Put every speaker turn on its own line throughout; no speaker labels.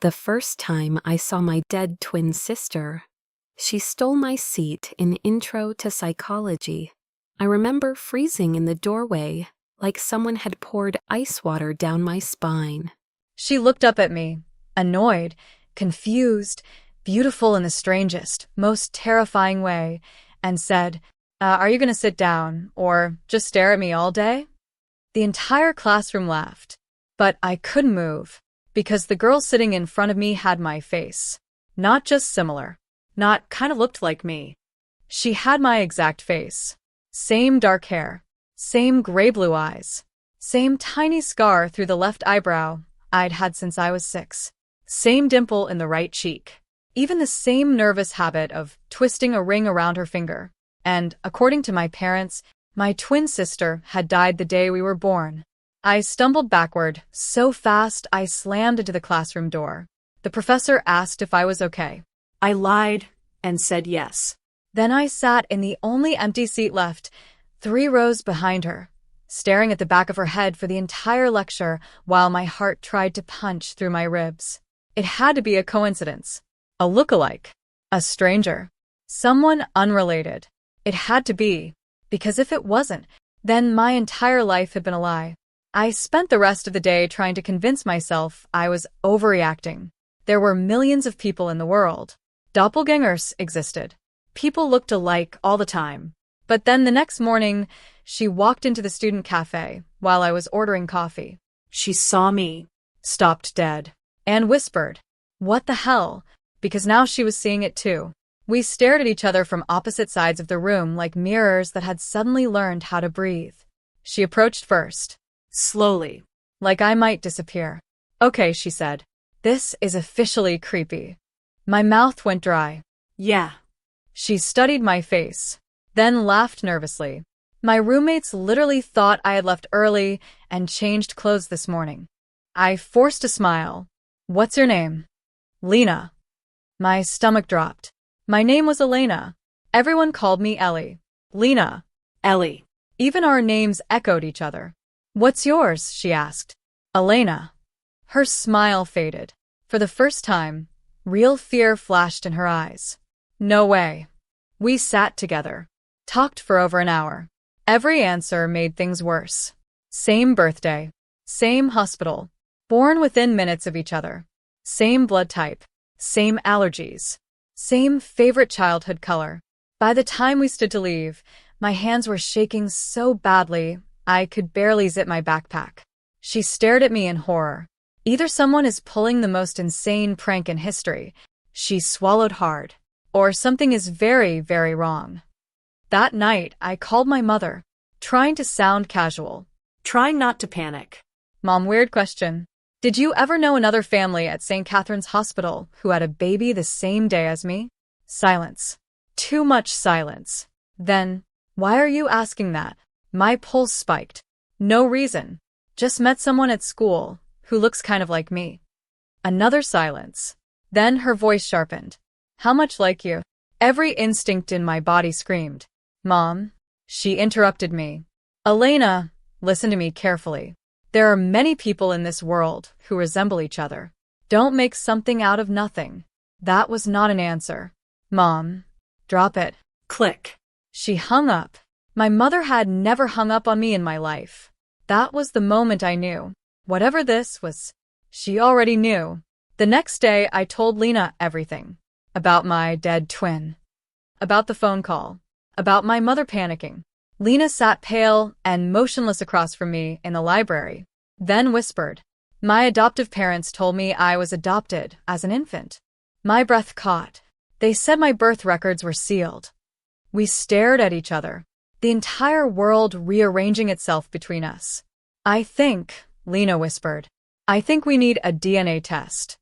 The first time I saw my dead twin sister, she stole my seat in Intro to Psychology. I remember freezing in the doorway, like someone had poured ice water down my spine.
She looked up at me, annoyed, confused, beautiful in the strangest, most terrifying way, and said, "Are you going to sit down, or just stare at me all day?" The entire classroom laughed, but I couldn't move, because the girl sitting in front of me had my face. Not just similar, not kind of looked like me. She had my exact face. Same dark hair, same gray-blue eyes, same tiny scar through the left eyebrow I'd had since I was 6, same dimple in the right cheek, even the same nervous habit of twisting a ring around her finger. And, according to my parents, my twin sister had died the day we were born. I stumbled backward, so fast I slammed into the classroom door. The professor asked if I was okay.
I lied and said yes.
Then I sat in the only empty seat left, 3 rows behind her, staring at the back of her head for the entire lecture while my heart tried to punch through my ribs. It had to be a coincidence. A look-alike. A stranger. Someone unrelated. It had to be, because if it wasn't, then my entire life had been a lie. I spent the rest of the day trying to convince myself I was overreacting. There were millions of people in the world. Doppelgangers existed. People looked alike all the time. But then the next morning, she walked into the student cafe while I was ordering coffee.
She saw me,
Stopped dead, and whispered, "What the hell?" Because now she was seeing it too. We stared at each other from opposite sides of the room like mirrors that had suddenly learned how to breathe. She approached first.
slowly.
Like I might disappear. "Okay," she said. "This is officially creepy." My mouth went dry.
Yeah.
She studied my face, then laughed nervously. "My roommates literally thought I had left early and changed clothes this morning." I forced a smile. "What's your name?" "Lena." My stomach dropped. My name was Elena. Everyone called me Ellie. Lena.
Ellie.
Even our names echoed each other. "What's yours?" she asked. "Elena." Her smile faded. For the first time, real fear flashed in her eyes. "No way." We sat together. Talked for over an hour. Every answer made things worse. Same birthday. Same hospital. Born within minutes of each other. Same blood type. Same allergies. Same favorite childhood color. By the time we stood to leave, my hands were shaking so badly I could barely zip my backpack. She stared at me in horror. Either someone is pulling the most insane prank in history, she swallowed hard, or something is very, very wrong. That night, I called my mother, trying to sound casual.
Trying not to panic.
"Mom, weird question. Did you ever know another family at St. Catherine's Hospital who had a baby the same day as me?" Silence. Too much silence. Then, "Why are you asking that?" My pulse spiked. "No reason. Just met someone at school who looks kind of like me." Another silence. Then her voice sharpened. "How much like you?" Every instinct in my body screamed. "Mom." She interrupted me. "Elena, listen to me carefully. There are many people in this world who resemble each other. Don't make something out of nothing." That was not an answer. "Mom." "Drop it."
Click.
She hung up. My mother had never hung up on me in my life. That was the moment I knew. Whatever this was, she already knew. The next day, I told Lena everything. About my dead twin. About the phone call. About my mother panicking. Lena sat pale and motionless across from me in the library, then whispered, "My adoptive parents told me I was adopted as an infant." My breath caught. They said my birth records were sealed. We stared at each other, the entire world rearranging itself between us. "I think," Lena whispered, "I think we need a DNA test."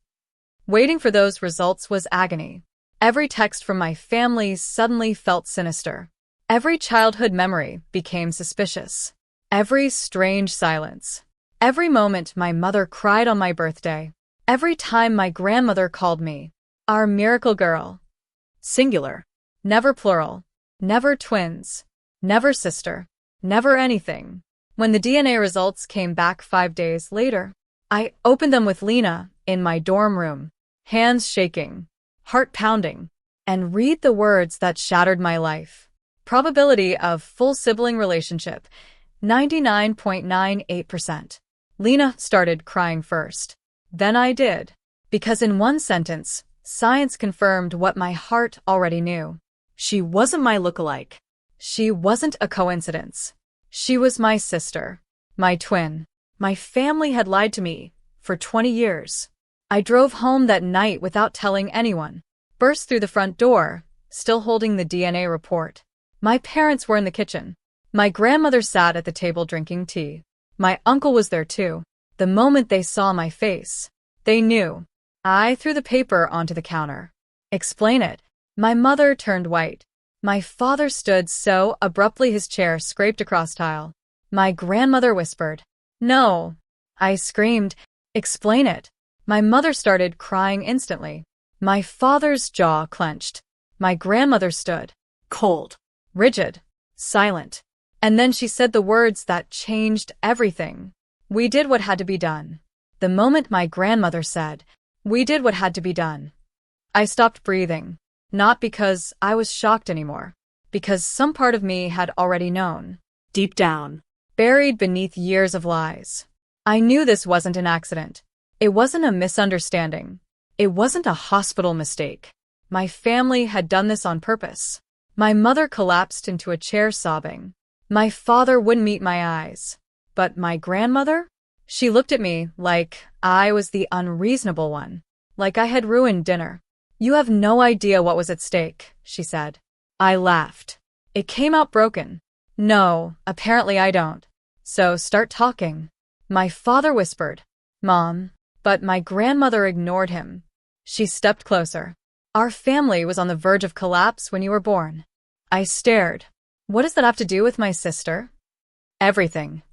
Waiting for those results was agony. Every text from my family suddenly felt sinister. Every childhood memory became suspicious. Every strange silence. Every moment my mother cried on my birthday. Every time my grandmother called me our miracle girl. Singular. Never plural. Never twins. Never sister. Never anything. When the DNA results came back 5 days later, I opened them with Lena in my dorm room, hands shaking, heart pounding, and read the words that shattered my life. Probability of full sibling relationship, 99.98%. Lena started crying first. Then I did. Because in one sentence, science confirmed what my heart already knew.
She wasn't my lookalike.
She wasn't a coincidence. She was my sister, my twin. My family had lied to me for 20 years. I drove home that night without telling anyone, burst through the front door, still holding the DNA report. My parents were in the kitchen. My grandmother sat at the table drinking tea. My uncle was there too. The moment they saw my face, they knew. I threw the paper onto the counter. Explain it. My mother turned white. My father stood so abruptly his chair scraped across tile. My grandmother whispered, "No." I screamed, "Explain it." My mother started crying instantly. My father's jaw clenched. My grandmother stood,
Cold.
rigid, silent. And then she said the words that changed everything. "We did what had to be done." The moment my grandmother said, "We did what had to be done," I stopped breathing. Not because I was shocked anymore, because some part of me had already known.
Deep down.
Buried beneath years of lies. I knew this wasn't an accident. It wasn't a misunderstanding. It wasn't a hospital mistake. My family had done this on purpose. My mother collapsed into a chair sobbing. My father wouldn't meet my eyes. But my grandmother? She looked at me like I was the unreasonable one, like I had ruined dinner. "You have no idea what was at stake," she said. I laughed. It came out broken. "No, apparently I don't. So start talking." My father whispered, "Mom," but my grandmother ignored him. She stepped closer. "Our family was on the verge of collapse when you were born." I stared. "What does that have to do with my sister?" "Everything."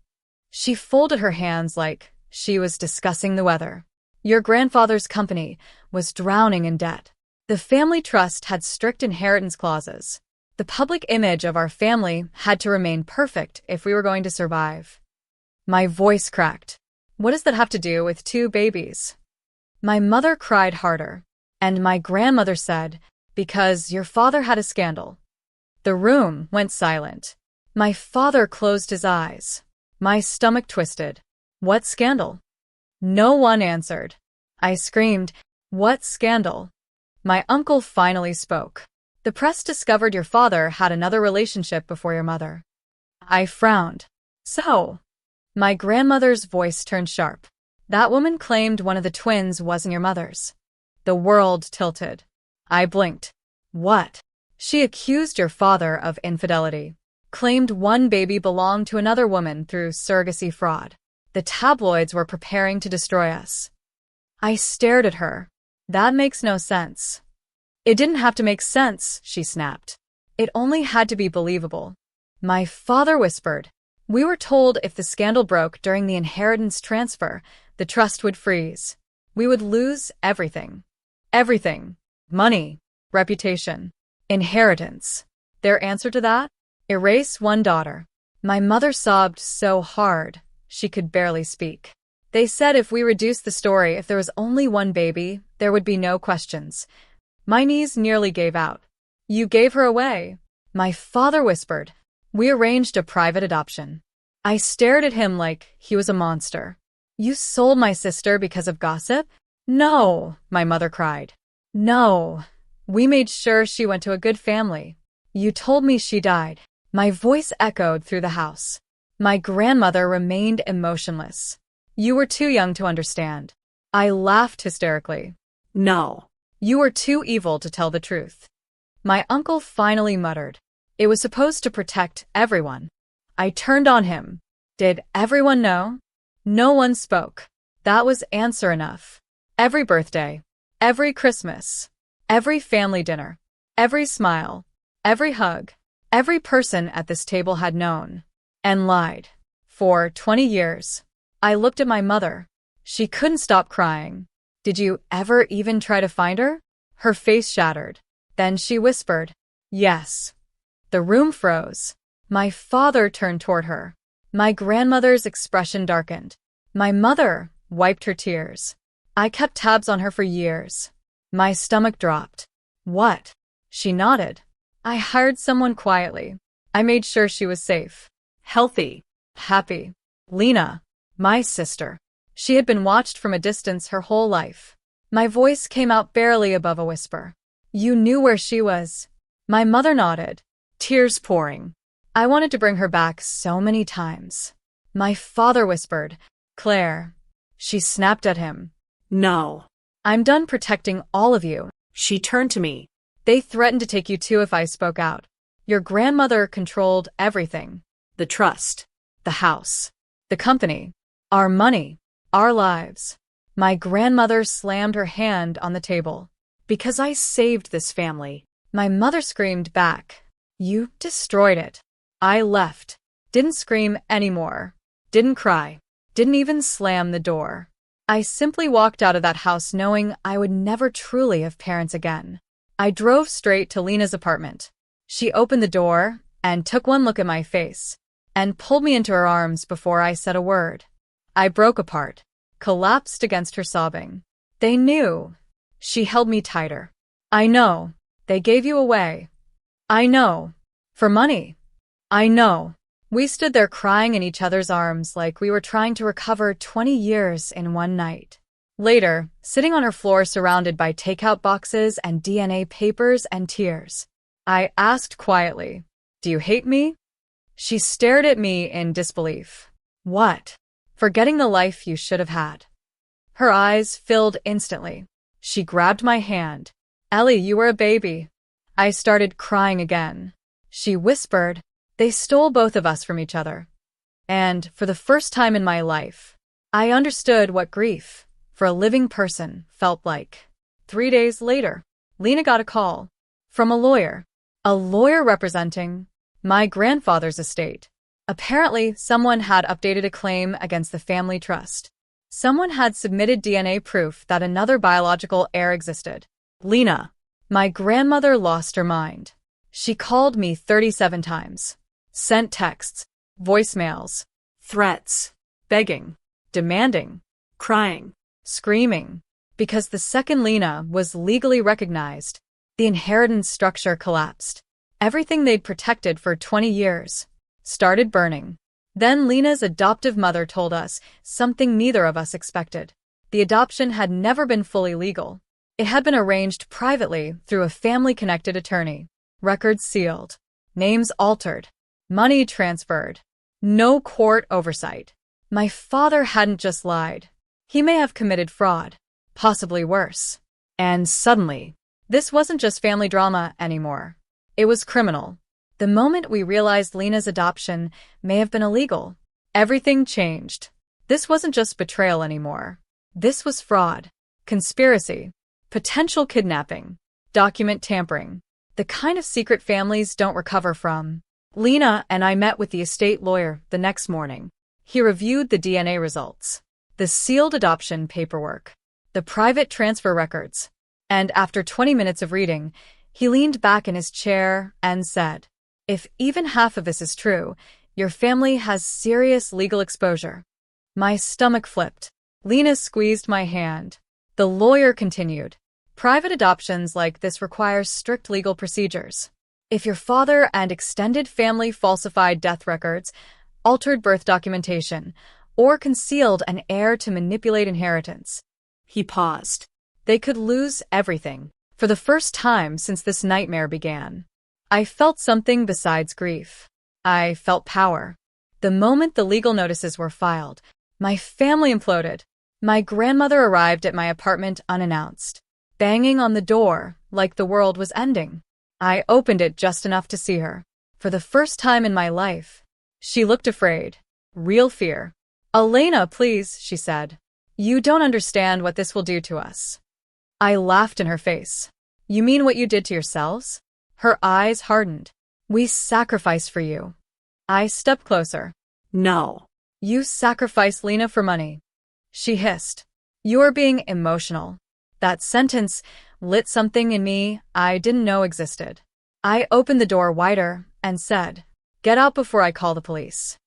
She folded her hands like she was discussing the weather. "Your grandfather's company was drowning in debt. The family trust had strict inheritance clauses. The public image of our family had to remain perfect if we were going to survive." My voice cracked. "What does that have to do with 2 babies?" My mother cried harder, and my grandmother said, "Because your father had a scandal." The room went silent. My father closed his eyes. My stomach twisted. "What scandal?" No one answered. I screamed, "What scandal?" My uncle finally spoke. "The press discovered your father had another relationship before your mother." I frowned. "So?" My grandmother's voice turned sharp. "That woman claimed one of the twins wasn't your mother's." The world tilted. I blinked. "What?" "She accused your father of infidelity. Claimed one baby belonged to another woman through surrogacy fraud. The tabloids were preparing to destroy us." I stared at her. "That makes no sense." "It didn't have to make sense," she snapped. "It only had to be believable." My father whispered, "We were told if the scandal broke during the inheritance transfer, the trust would freeze. We would lose everything. Everything. Money, reputation, inheritance." Their answer to that? Erase one daughter. My mother sobbed so hard, she could barely speak. "They said if we reduced the story, if there was only one baby, there would be no questions." My knees nearly gave out. "You gave her away." My father whispered, "We arranged a private adoption." I stared at him like he was a monster. "You sold my sister because of gossip?" "No," my mother cried. "No. We made sure she went to a good family. You told me she died." My voice echoed through the house. My grandmother remained emotionless. "You were too young to understand." I laughed hysterically.
No.
"You were too evil to tell the truth." My uncle finally muttered, "It was supposed to protect everyone." I turned on him. Did everyone know? No one spoke. That was answer enough. Every birthday, every Christmas, every family dinner, every smile, every hug, every person at this table had known. And lied. For 20 years. I looked at my mother. She couldn't stop crying. "Did you ever even try to find her?" Her face shattered. Then she whispered, "Yes." The room froze. My father turned toward her. My grandmother's expression darkened. My mother wiped her tears. I kept tabs on her for years. My stomach dropped. What? She nodded. I hired someone quietly. I made sure she was safe.
Healthy.
Happy. Lena, my sister. She had been watched from a distance her whole life. My voice came out barely above a whisper. You knew where she was. My mother nodded, tears pouring. I wanted to bring her back so many times. My father whispered, Claire. She snapped at him.
No.
I'm done protecting all of you.
She turned to me.
They threatened to take you too if I spoke out. Your grandmother controlled everything.
The trust.
The house. The company. Our money. Our lives. My grandmother slammed her hand on the table.
Because I saved this family.
My mother screamed back. You destroyed it. I left. Didn't scream anymore. Didn't cry. Didn't even slam the door. I simply walked out of that house knowing I would never truly have parents again. I drove straight to Lena's apartment. She opened the door and took one look at my face and pulled me into her arms before I said a word. I broke apart, collapsed against her sobbing. They knew. She held me tighter. I know. They gave you away. I know. For money. I know. We stood there crying in each other's arms like we were trying to recover 20 years in one night. Later, sitting on her floor surrounded by takeout boxes and DNA papers and tears, I asked quietly, Do you hate me? She stared at me in disbelief. What? Forgetting the life you should have had. Her eyes filled instantly. She grabbed my hand. Ellie, you were a baby. I started crying again. She whispered, They stole both of us from each other. And, for the first time in my life, I understood what grief, for a living person, felt like. 3 days later, Lena got a call. From a lawyer. A lawyer representing my grandfather's estate. Apparently, someone had updated a claim against the family trust. Someone had submitted DNA proof that another biological heir existed. Lena. My grandmother lost her mind. She called me 37 times. Sent texts, voicemails,
Threats.
begging, demanding,
Crying.
screaming. Because the second Lena was legally recognized, the inheritance structure collapsed. Everything they'd protected for 20 years started burning. Then Lena's adoptive mother told us something neither of us expected. The adoption had never been fully legal. It had been arranged privately through a family-connected attorney. Records sealed. Names altered. Money transferred. No court oversight. My father hadn't just lied. He may have committed fraud. Possibly worse. And suddenly, this wasn't just family drama anymore. It was criminal. The moment we realized Lena's adoption may have been illegal, everything changed. This wasn't just betrayal anymore. This was fraud, conspiracy, potential kidnapping, document tampering, the kind of secret families don't recover from. Lena and I met with the estate lawyer the next morning. He reviewed the DNA results, the sealed adoption paperwork, the private transfer records, and after 20 minutes of reading, he leaned back in his chair and said, If even half of this is true, your family has serious legal exposure. My stomach flipped. Lena squeezed my hand. The lawyer continued, Private adoptions like this require strict legal procedures. If your father and extended family falsified death records, altered birth documentation, or concealed an heir to manipulate inheritance,
He paused.
they could lose everything. For the first time since this nightmare began, I felt something besides grief. I felt power. The moment the legal notices were filed, my family imploded. My grandmother arrived at my apartment unannounced, banging on the door like the world was ending. I opened it just enough to see her. For the first time in my life, she looked afraid. Real fear. Elena, please, she said. You don't understand what this will do to us. I laughed in her face. You mean what you did to yourselves? Her eyes hardened. We sacrificed for you. I stepped closer.
No.
You sacrificed Lena for money. She hissed. You're being emotional. That sentence lit something in me I didn't know existed. I opened the door wider and said, Get out before I call the police.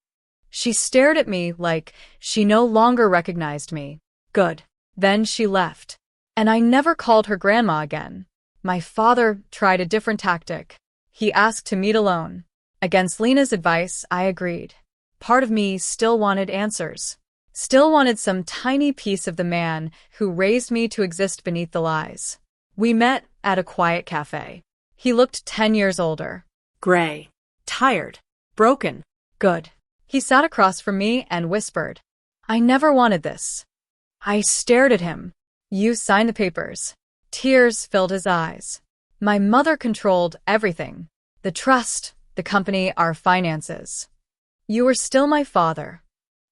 She stared at me like she no longer recognized me.
Good.
Then she left. And I never called her grandma again. My father tried a different tactic. He asked to meet alone. Against Lena's advice, I agreed. Part of me still wanted answers. Still wanted some tiny piece of the man who raised me to exist beneath the lies. We met at a quiet cafe. He looked 10 years older.
Gray. Tired. Broken.
Good. He sat across from me and whispered, I never wanted this. I stared at him. You signed the papers. Tears filled his eyes. My mother controlled everything. The trust, the company, our finances. You were still my father.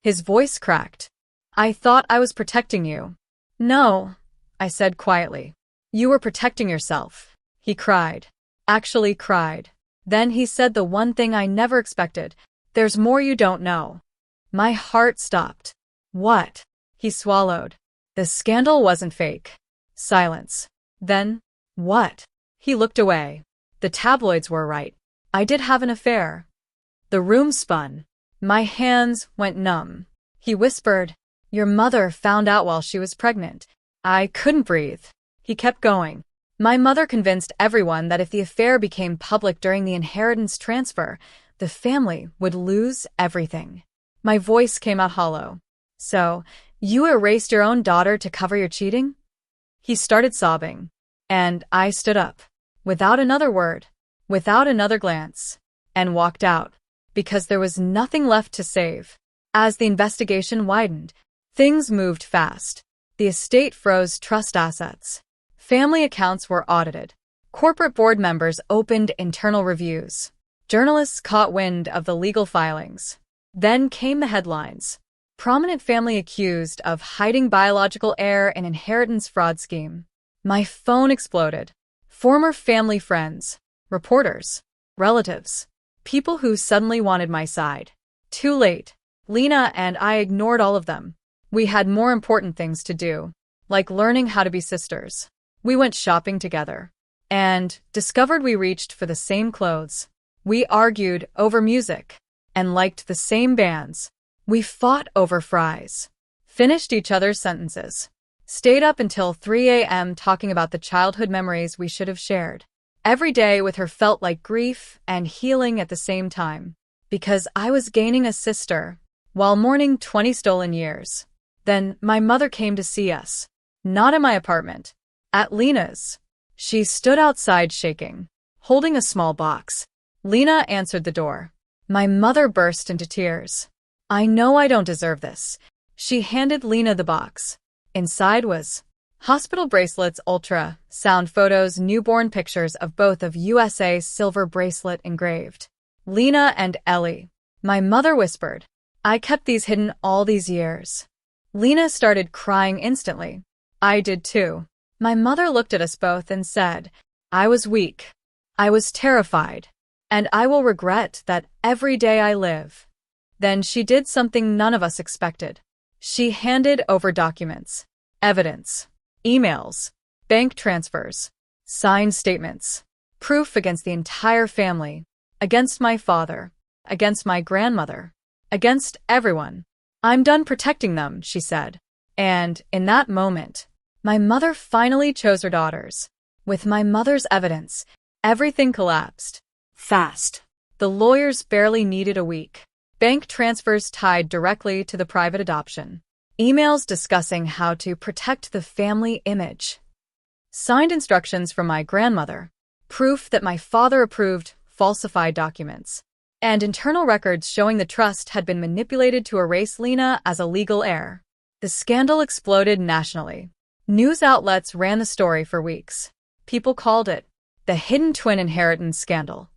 His voice cracked. I thought I was protecting you. No, I said quietly. You were protecting yourself. He cried. Actually cried. Then he said the one thing I never expected. There's more you don't know. My heart stopped. What? He swallowed. The scandal wasn't fake. Silence. Then, what? He looked away. The tabloids were right. I did have an affair. The room spun. My hands went numb. He whispered, Your mother found out while she was pregnant. I couldn't breathe. He kept going. My mother convinced everyone that if the affair became public during the inheritance transfer, the family would lose everything. My voice came out hollow. So, you erased your own daughter to cover your cheating? He started sobbing. And I stood up. Without another word. Without another glance. And walked out. Because there was nothing left to save. As the investigation widened, things moved fast. The estate froze trust assets. Family accounts were audited. Corporate board members opened internal reviews. Journalists caught wind of the legal filings. Then came the headlines. Prominent family accused of hiding biological heir in inheritance fraud scheme. My phone exploded. Former family friends, reporters, relatives, people who suddenly wanted my side. Too late. Lena and I ignored all of them. We had more important things to do, like learning how to be sisters. We went shopping together and discovered we reached for the same clothes. We argued over music and liked the same bands. We fought over fries, finished each other's sentences, stayed up until 3 a.m. talking about the childhood memories we should have shared. Every day with her felt like grief and healing at the same time, because I was gaining a sister while mourning 20 stolen years. Then my mother came to see us, not in my apartment, at Lena's. She stood outside shaking, holding a small box. Lena answered the door. My mother burst into tears. I know I don't deserve this. She handed Lena the box. Inside was hospital bracelets, ultrasound photos, newborn pictures of both of USA silver bracelet engraved. Lena and Ellie. My mother whispered, I kept these hidden all these years. Lena started crying instantly. I did too. My mother looked at us both and said, I was weak. I was terrified. And I will regret that every day I live. Then she did something none of us expected. She handed over documents, evidence, emails, bank transfers, signed statements, proof against the entire family, against my father, against my grandmother, against everyone. I'm done protecting them, she said. And in that moment, my mother finally chose her daughters. With my mother's evidence, everything collapsed.
Fast.
The lawyers barely needed a week. Bank transfers tied directly to the private adoption. Emails discussing how to protect the family image. Signed instructions from my grandmother. Proof that my father approved falsified documents. And internal records showing the trust had been manipulated to erase Lena as a legal heir. The scandal exploded nationally. News outlets ran the story for weeks. People called it the hidden twin inheritance scandal.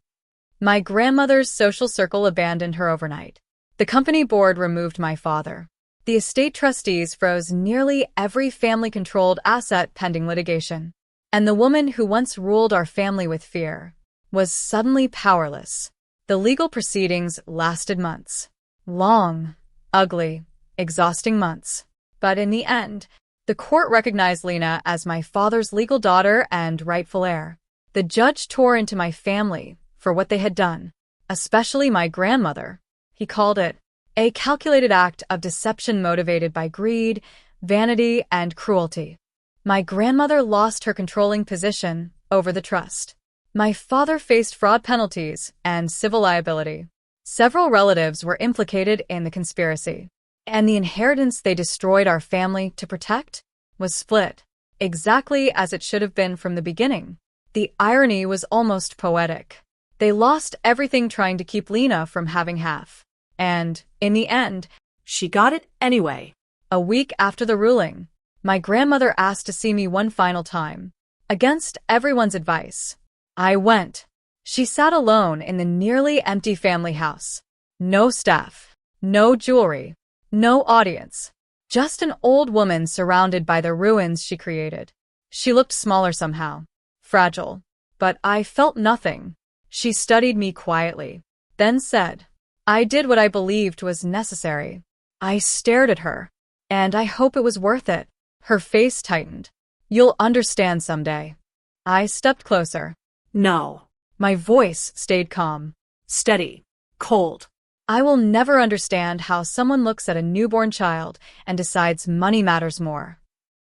My grandmother's social circle abandoned her overnight. The company board removed my father. The estate trustees froze nearly every family-controlled asset pending litigation. And the woman who once ruled our family with fear was suddenly powerless. The legal proceedings lasted months. Long, ugly, exhausting months. But in the end, the court recognized Lena as my father's legal daughter and rightful heir. The judge tore into my family for what they had done, especially my grandmother. He called it a calculated act of deception motivated by greed, vanity, and cruelty. My grandmother lost her controlling position over the trust. My father faced fraud penalties and civil liability. Several relatives were implicated in the conspiracy, and the inheritance they destroyed our family to protect was split, exactly as it should have been from the beginning. The irony was almost poetic. They lost everything trying to keep Lena from having half. And, in the end,
She got it anyway.
a week after the ruling, my grandmother asked to see me one final time. Against everyone's advice, I went. She sat alone in the nearly empty family house. No staff, no jewelry, no audience. Just an old woman surrounded by the ruins she created. She looked smaller somehow, fragile, but I felt nothing. She studied me quietly, then said, "I did what I believed was necessary." I stared at her, and I hope it was worth it. Her face tightened. "You'll understand someday." I stepped closer.
No.
My voice stayed calm.
Steady. Cold.
I will never understand how someone looks at a newborn child and decides money matters more.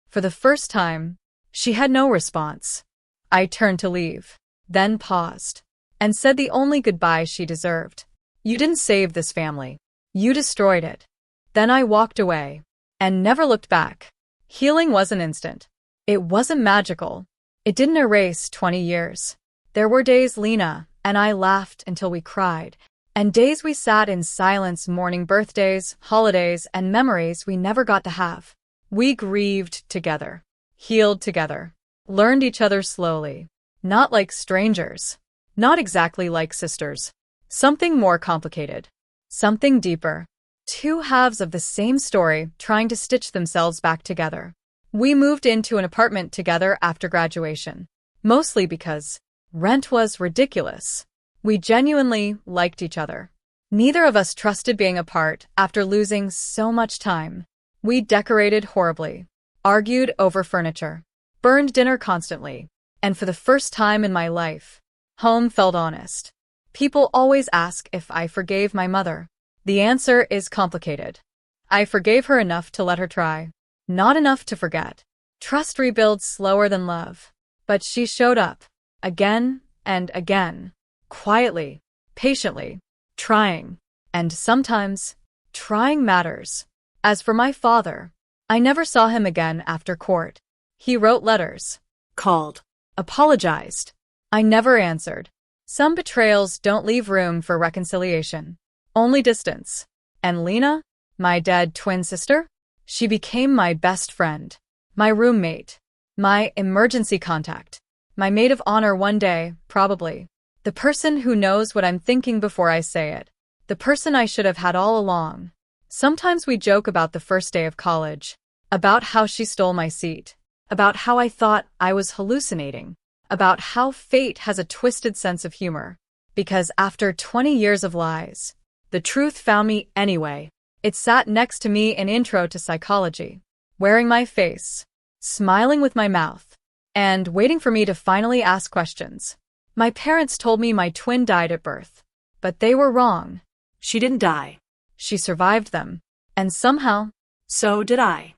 For the first time, she had no response. I turned to leave, then paused, and said the only goodbye she deserved. "You didn't save this family. You destroyed it." Then I walked away, and never looked back. Healing wasn't instant. It wasn't magical. It didn't erase 20 years. There were days Lena and I laughed until we cried, and days we sat in silence mourning birthdays, holidays, and memories we never got to have. We grieved together, healed together, learned each other slowly. Not like strangers. Not exactly like sisters. Something more complicated. Something deeper. Two halves of the same story trying to stitch themselves back together. We moved into an apartment together after graduation, mostly because rent was ridiculous. We genuinely liked each other. Neither of us trusted being apart after losing so much time. We decorated horribly, argued over furniture, burned dinner constantly, and for the first time in my life, home felt honest. People always ask if I forgave my mother. The answer is complicated. I forgave her enough to let her try, not enough to forget. Trust rebuilds slower than love. But she showed up, again and again, quietly, patiently, trying. And sometimes, trying matters. As for my father, I never saw him again after court. He wrote letters,
Called.
apologized. I never answered. Some betrayals don't leave room for reconciliation, only distance. And Lena, my dead twin sister, she became my best friend, my roommate, my emergency contact, my maid of honor one day, probably. The person who knows what I'm thinking before I say it. The person I should have had all along. Sometimes we joke about the first day of college, about how she stole my seat, about how I thought I was hallucinating, about how fate has a twisted sense of humor. Because after 20 years of lies, the truth found me anyway. It sat next to me in Intro to Psychology, wearing my face, smiling with my mouth, and waiting for me to finally ask questions. My parents told me my twin died at birth, but they were wrong.
She didn't die.
She survived them, and somehow,
So did I.